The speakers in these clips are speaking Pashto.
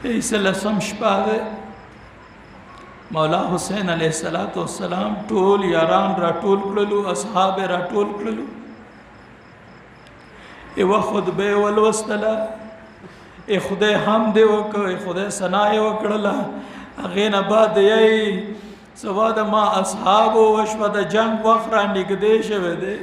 ایسا لسم شپاده مولا حسین علیہ السلام ټول یاران را ټول کړلو، اصحاب را ټول کړلو، یوه خطبه ولوستله، خدای حمد وکړ، خدای ثنا یې وکړله. هغې نه بعد یې سوا د ما اصحابو وشوه د جنګ وخت را نږدې شوی دی.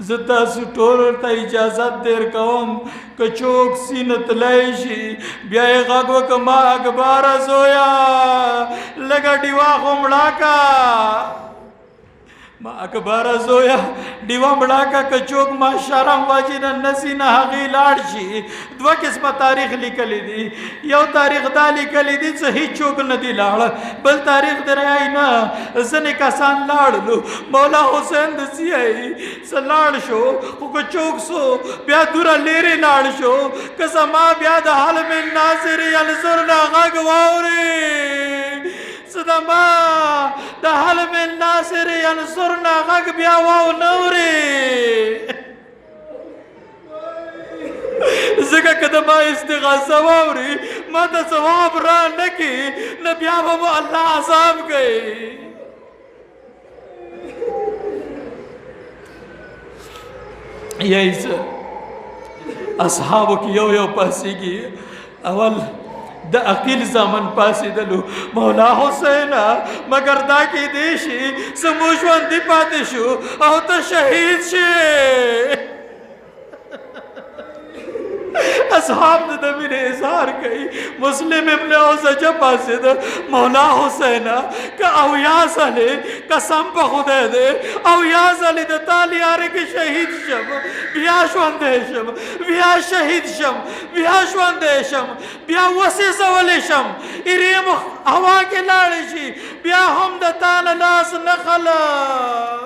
زه تاسو ټولو ته اجازت در کوم که څوک سینه تلی شي بیا یې غږ وکړه ما اکبره زویه لږه ډیوه خو مړه که، ما اکبره زویه ډیوه مړه که. که څوک ما شرم وجې نه نسي نه هغې لاړ شي. دوه قسمه تاریخ لیکلی دی، یو تاریخ دا لیکلی دی چې هیڅوک نه دی لاړ، بل تاریخ دی رایي نه ځینې کسان لاړلو. مولا حسین داسې یې څه لاړ شو، خو که څوک سو بیا دوره لرې لاړ شو. که زما بیا د حلم الناصر ینصر نه غږ واورې، څه د ما د حلم الناصر ینصر نه غږ بیا واونورې، ځکه که د ما استغاثه واوري ما ته ثواب را نه کړي نه بیا به مو الله عذاب کوي. یہی څه اصحابو کې یو یو پاسېږي. اول د عقیل زامن پاسېدلو، مولا حسین مګر دا کیدی شي څه مو ژوندي پاتې شو او ته شهید شې. اصحاب د مینې اظهار کوي. مسلم ابن اوزجه پاسېده، مولا حسین که اویا ځلې قسم په خدای دی اویا ځلې د تا لیارې کې شهید شم بیا ژوندی شم، بیا شهید شم، بیا ژوندی شم، بیا وسېځولی شم، ایرې مو هوا کې لاړې شي بیا هم د تا نه لاس نه خلم.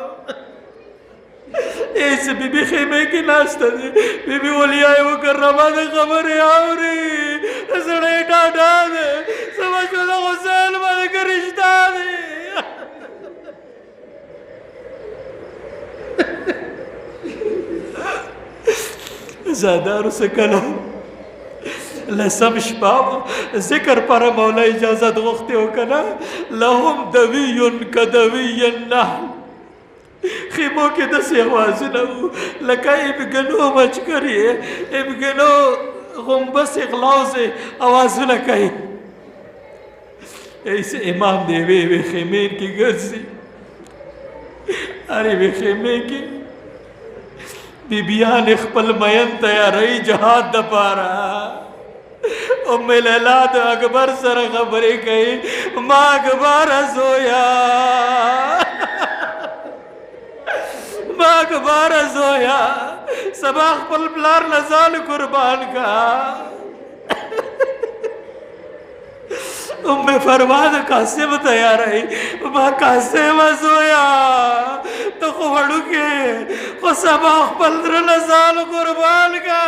ایسے بی بی خیمے کی ناستا دی، بی بی ولیاء مکرمہ دی خبری آوری سڑے ڈاڈا دی سمجھو دا غسین ملک رشتہ دی. زادارو سکلو لسم شپاو ذکر پر مولا اجازت غختے ہو کنا لهم دویون کدوی النحل. خیموں کے دس آوازونه وو لکه ابگنو مچکری ابگنو غنبس اغلاوزے آوازونه کوي. ایسے امام دے وی خیمین کی گرزی ارے وی خیمین کی بی بیان خپل مین تیاری جہاد دا پارا. ام لیلا دا اکبر سر خبری کئی ما اکبر زویا ما اکبر زویا سبا خپل پلار نزال قربان کا. ام فرواد قاسم تیار ہے ما قاسم زویا تو خوڑو کے خو سبا خپل نزال قربان کا.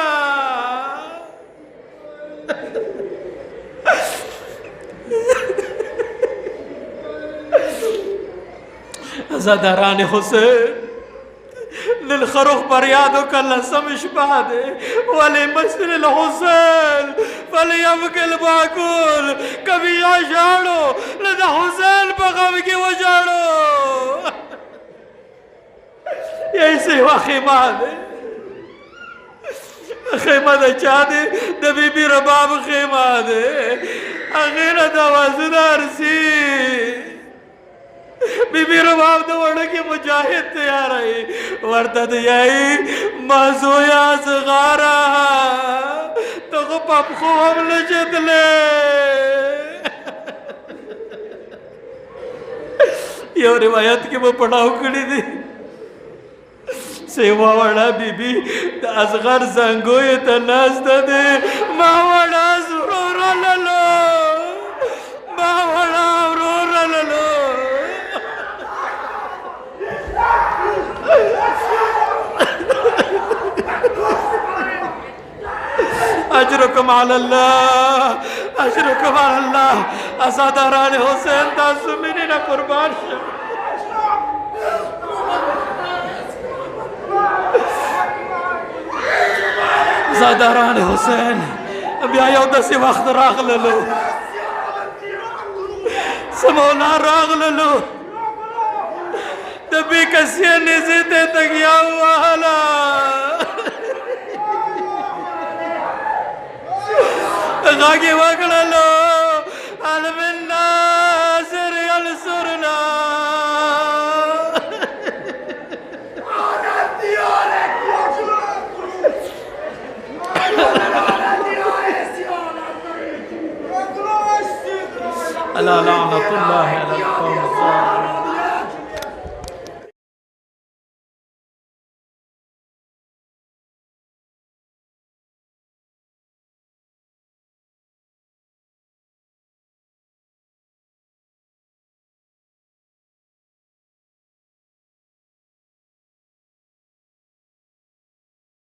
ازاداران حسین للخروخ بریادو کا لسم شبہ دے ولی مسل الحسین فلیبک الباکول کبھی آشاڑو لدہ حسین پا غم کی وجاڑو. یہی سے ہوا خیمہ دے خیمہ دا چاہ دے دا بی بی رباب خیمہ دے اغیر دا وزدار سی بی بی رباب دا وڑکی مجاہد تیار آئی ورطا دیائی مازویا زغارا تو خو پاپ خو ہم لچت لے. یہ روایت کی وہ پڑھاو کڑی دی سیوا وڑا بی بی دا ازغر زنگوی تا ناستا دے ما وڑا زرورا للو ما وڑا زرورا للو. اجرکم علی اللہ اجرکم علی اللہ. ازاداران حسین تاسو منی نا قربان شو. زاداران حسین بیا یو داسې وخت راغللو څه مولا راغللو د بې کسیه نیزې ته یې تکیه ووهله غږ یې وکړلو هل من ناصر ینصرنا ألا لعنة الله على